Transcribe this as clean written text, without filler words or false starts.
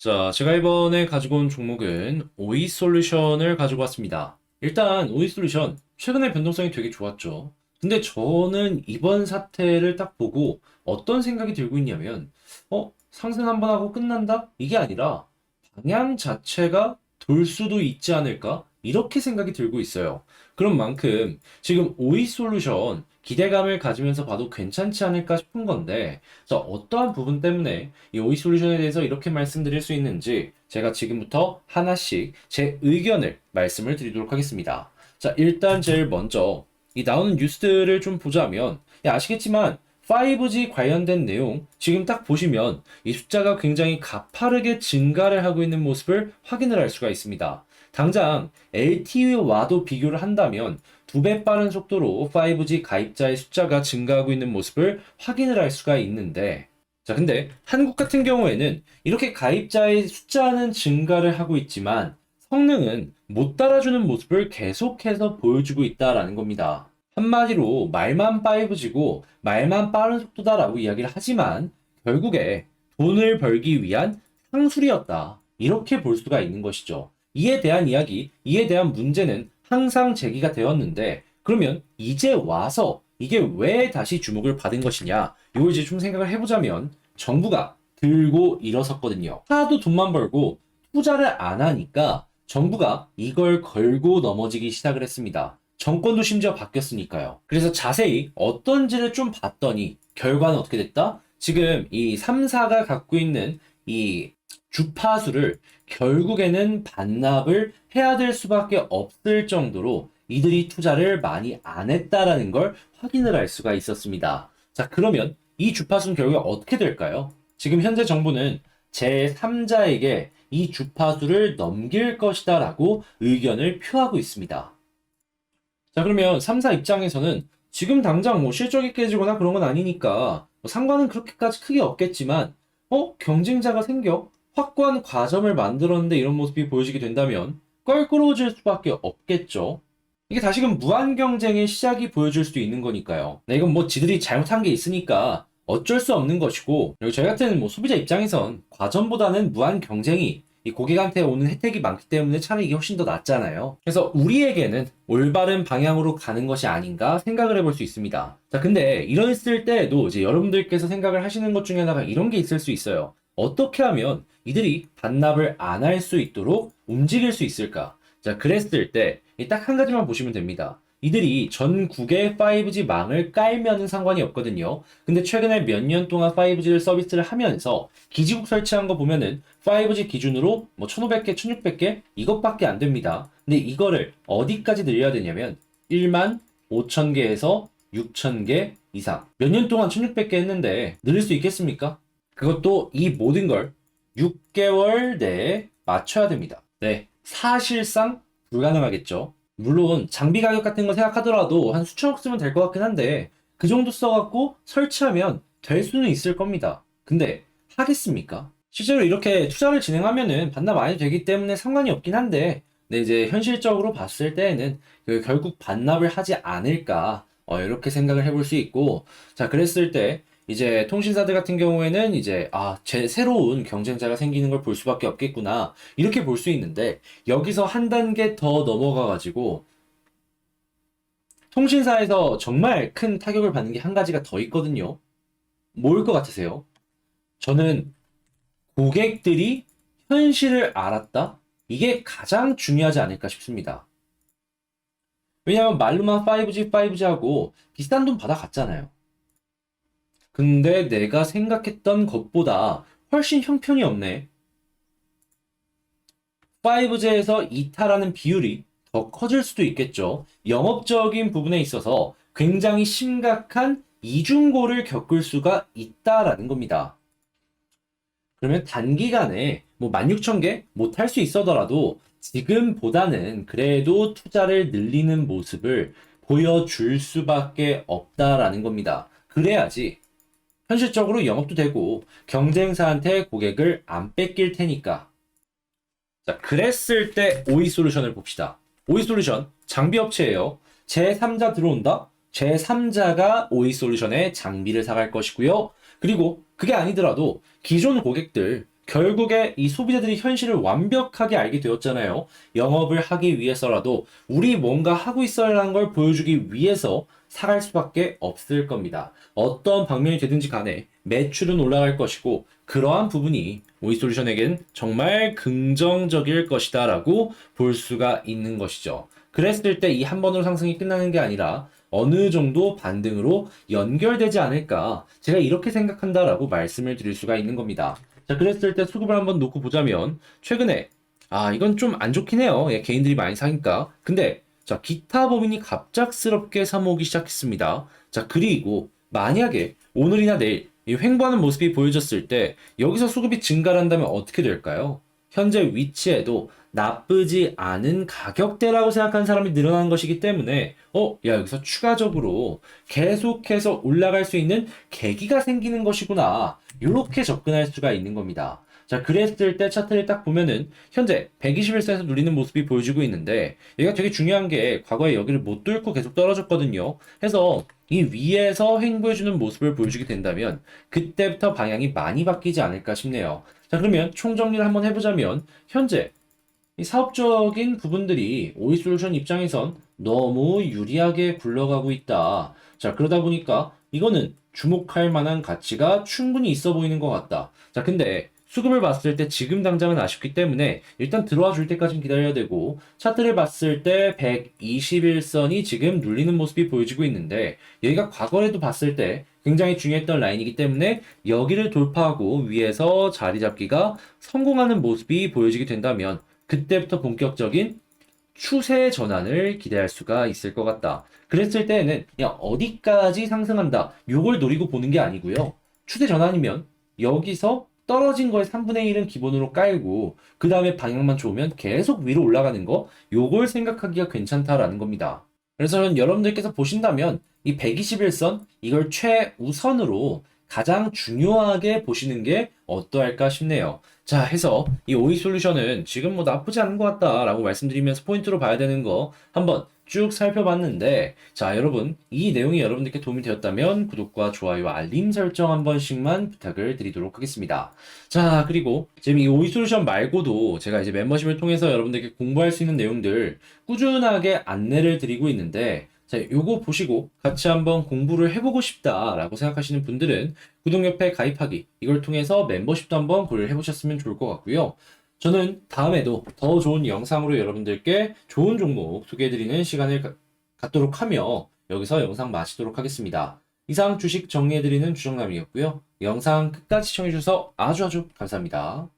자, 제가 이번에 가지고 온 종목은 오이솔루션을 가지고 왔습니다. 일단 오이솔루션 최근에 변동성이 되게 좋았죠. 근데 저는 이번 사태를 딱 보고 어떤 생각이 들고 있냐면 상승 한번 하고 끝난다? 이게 아니라 방향 자체가 돌 수도 있지 않을까? 이렇게 생각이 들고 있어요. 그런 만큼 지금 오이솔루션 기대감을 가지면서 봐도 괜찮지 않을까 싶은 건데, 그래서 어떠한 부분 때문에 이 오이 솔루션에 대해서 이렇게 말씀드릴 수 있는지 제가 지금부터 하나씩 제 의견을 말씀을 드리도록 하겠습니다. 자, 일단 제일 먼저 이 나오는 뉴스들을 좀 보자면, 아시겠지만 5G 관련된 내용 지금 딱 보시면 이 숫자가 굉장히 가파르게 증가를 하고 있는 모습을 확인을 할 수가 있습니다. 당장 LTE와도 비교를 한다면 2배 빠른 속도로 5G 가입자의 숫자가 증가하고 있는 모습을 확인을 할 수가 있는데, 자, 근데 한국 같은 경우에는 이렇게 가입자의 숫자는 증가를 하고 있지만 성능은 못 따라주는 모습을 계속해서 보여주고 있다라는 겁니다. 한마디로 말만 5G고 말만 빠른 속도다라고 이야기를 하지만 결국에 돈을 벌기 위한 상술이었다. 이렇게 볼 수가 있는 것이죠. 이에 대한 이야기, 이에 대한 문제는 항상 제기가 되었는데, 그러면 이제 와서 이게 왜 다시 주목을 받은 것이냐? 이걸 이제 좀 생각을 해보자면, 정부가 들고 일어섰거든요. 하도 돈만 벌고 투자를 안 하니까 정부가 이걸 걸고 넘어지기 시작을 했습니다. 정권도 심지어 바뀌었으니까요. 그래서 자세히 어떤지를 좀 봤더니 결과는 어떻게 됐다? 지금 이 3사가 갖고 있는 이 주파수를 결국에는 반납을 해야 될 수밖에 없을 정도로 이들이 투자를 많이 안 했다라는 걸 확인을 할 수가 있었습니다. 자, 그러면 이 주파수는 결국에 어떻게 될까요? 지금 현재 정부는 제3자에게 이 주파수를 넘길 것이다 라고 의견을 표하고 있습니다. 자, 그러면 3사 입장에서는 지금 당장 뭐 실적이 깨지거나 그런 건 아니니까 뭐 상관은 그렇게까지 크게 없겠지만, 경쟁자가 생겨 확고한 과점을 만들었는데 이런 모습이 보여지게 된다면 껄끄러워질 수밖에 없겠죠. 이게 다시금 무한 경쟁의 시작이 보여줄 수도 있는 거니까요. 네, 이건 뭐 지들이 잘못한 게 있으니까 어쩔 수 없는 것이고, 그리고 저희 같은 뭐 소비자 입장에선 과점보다는 무한 경쟁이 이 고객한테 오는 혜택이 많기 때문에 차라리 이게 훨씬 더 낫잖아요. 그래서 우리에게는 올바른 방향으로 가는 것이 아닌가 생각을 해볼 수 있습니다. 자, 근데 이랬을 때에도 이제 여러분들께서 생각을 하시는 것 중에 하나가 이런 게 있을 수 있어요. 어떻게 하면 이들이 반납을 안 할 수 있도록 움직일 수 있을까? 자, 그랬을 때 딱 한 가지만 보시면 됩니다. 이들이 전국에 5G 망을 깔면은 상관이 없거든요. 근데 최근에 몇 년 동안 5G를 서비스를 하면서 기지국 설치한 거 보면은 5G 기준으로 뭐 1500개, 1600개 이것밖에 안 됩니다. 근데 이거를 어디까지 늘려야 되냐면 1만 5천 개에서 6천 개 이상. 몇 년 동안 1600개 했는데 늘릴 수 있겠습니까? 그것도 이 모든 걸 6개월 내에 맞춰야 됩니다. 네, 사실상 불가능하겠죠. 물론 장비 가격 같은 거 생각하더라도 한 수천억 쓰면 될 것 같긴 한데 그 정도 써갖고 설치하면 될 수는 있을 겁니다. 근데 하겠습니까? 실제로 이렇게 투자를 진행하면은 반납 많이 되기 때문에 상관이 없긴 한데, 네, 이제 현실적으로 봤을 때에는 결국 반납을 하지 않을까, 이렇게 생각을 해볼 수 있고, 자, 그랬을 때 이제 통신사들 같은 경우에는 이제 제 새로운 경쟁자가 생기는 걸 볼 수밖에 없겠구나, 이렇게 볼 수 있는데, 여기서 한 단계 더 넘어가 가지고 통신사에서 정말 큰 타격을 받는 게 한 가지가 더 있거든요. 뭘 것 같으세요? 저는 고객들이 현실을 알았다? 이게 가장 중요하지 않을까 싶습니다. 왜냐하면 말로만 5G, 5G 하고 비싼 돈 받아갔잖아요. 근데 내가 생각했던 것보다 훨씬 형편이 없네. 5G에서 이탈하는 비율이 더 커질 수도 있겠죠. 영업적인 부분에 있어서 굉장히 심각한 이중고를 겪을 수가 있다라는 겁니다. 그러면 단기간에 뭐 16,000개 못할 수 있어더라도 지금보다는 그래도 투자를 늘리는 모습을 보여줄 수밖에 없다라는 겁니다. 그래야지 현실적으로 영업도 되고 경쟁사한테 고객을 안 뺏길 테니까. 자, 그랬을 때 오이솔루션을 봅시다. 오이솔루션 장비 업체예요. 제3자 들어온다? 제3자가 오이솔루션의 장비를 사갈 것이고요. 그리고 그게 아니더라도 기존 고객들 결국에 이 소비자들이 현실을 완벽하게 알게 되었잖아요. 영업을 하기 위해서라도 우리 뭔가 하고 있어야 하는 걸 보여주기 위해서 사갈 수밖에 없을 겁니다. 어떤 방면이 되든지 간에 매출은 올라갈 것이고 그러한 부분이 오이솔루션에겐 정말 긍정적일 것이다 라고 볼 수가 있는 것이죠. 그랬을 때 이 한 번으로 상승이 끝나는 게 아니라 어느 정도 반등으로 연결되지 않을까 제가 이렇게 생각한다라고 말씀을 드릴 수가 있는 겁니다. 자, 그랬을 때 수급을 한번 놓고 보자면 최근에 이건 좀 안 좋긴 해요. 예, 개인들이 많이 사니까. 근데 자, 기타 법인이 갑작스럽게 사모으기 시작했습니다. 자, 그리고 만약에 오늘이나 내일 이 횡보하는 모습이 보여졌을 때 여기서 수급이 증가를 한다면 어떻게 될까요? 현재 위치에도 나쁘지 않은 가격대라고 생각하는 사람이 늘어나는 것이기 때문에 야, 여기서 추가적으로 계속해서 올라갈 수 있는 계기가 생기는 것이구나. 이렇게 접근할 수가 있는 겁니다. 자, 그랬을 때 차트를 딱 보면은 현재 121선에서 누리는 모습이 보여지고 있는데 여기가 되게 중요한 게 과거에 여기를 못 뚫고 계속 떨어졌거든요. 해서 이 위에서 횡보해주는 모습을 보여주게 된다면 그때부터 방향이 많이 바뀌지 않을까 싶네요. 자, 그러면 총정리를 한번 해보자면 현재 이 사업적인 부분들이 오이솔루션 입장에선 너무 유리하게 굴러가고 있다. 자, 그러다 보니까 이거는 주목할 만한 가치가 충분히 있어 보이는 것 같다. 자, 근데 수급을 봤을 때 지금 당장은 아쉽기 때문에 일단 들어와 줄 때까지는 기다려야 되고 차트를 봤을 때 121선이 지금 눌리는 모습이 보여지고 있는데 여기가 과거에도 봤을 때 굉장히 중요했던 라인이기 때문에 여기를 돌파하고 위에서 자리 잡기가 성공하는 모습이 보여지게 된다면 그때부터 본격적인 추세 전환을 기대할 수가 있을 것 같다. 그랬을 때에는 그냥 어디까지 상승한다. 요걸 노리고 보는 게 아니고요. 추세 전환이면 여기서 떨어진 거의 3분의 1은 기본으로 깔고 그 다음에 방향만 좋으면 계속 위로 올라가는 거 요걸 생각하기가 괜찮다라는 겁니다. 그래서 저는 여러분들께서 보신다면 이 121선 이걸 최우선으로 가장 중요하게 보시는 게 어떠할까 싶네요. 자, 해서 이 오이 솔루션은 지금 뭐 나쁘지 않은 것 같다라고 말씀드리면서 포인트로 봐야 되는 거 한번 쭉 살펴봤는데, 자, 여러분, 이 내용이 여러분들께 도움이 되었다면 구독과 좋아요, 알림 설정 한 번씩만 부탁을 드리도록 하겠습니다. 자, 그리고 지금 이 오이 솔루션 말고도 제가 이제 멤버십을 통해서 여러분들께 공부할 수 있는 내용들 꾸준하게 안내를 드리고 있는데, 자, 요거 보시고 같이 한번 공부를 해보고 싶다라고 생각하시는 분들은 구독 옆에 가입하기 이걸 통해서 멤버십도 한번 고려를 해보셨으면 좋을 것 같고요. 저는 다음에도 더 좋은 영상으로 여러분들께 좋은 종목 소개해드리는 시간을 갖도록 하며 여기서 영상 마치도록 하겠습니다. 이상 주식 정리해드리는 주정남이었고요. 영상 끝까지 시청해주셔서 아주 감사합니다.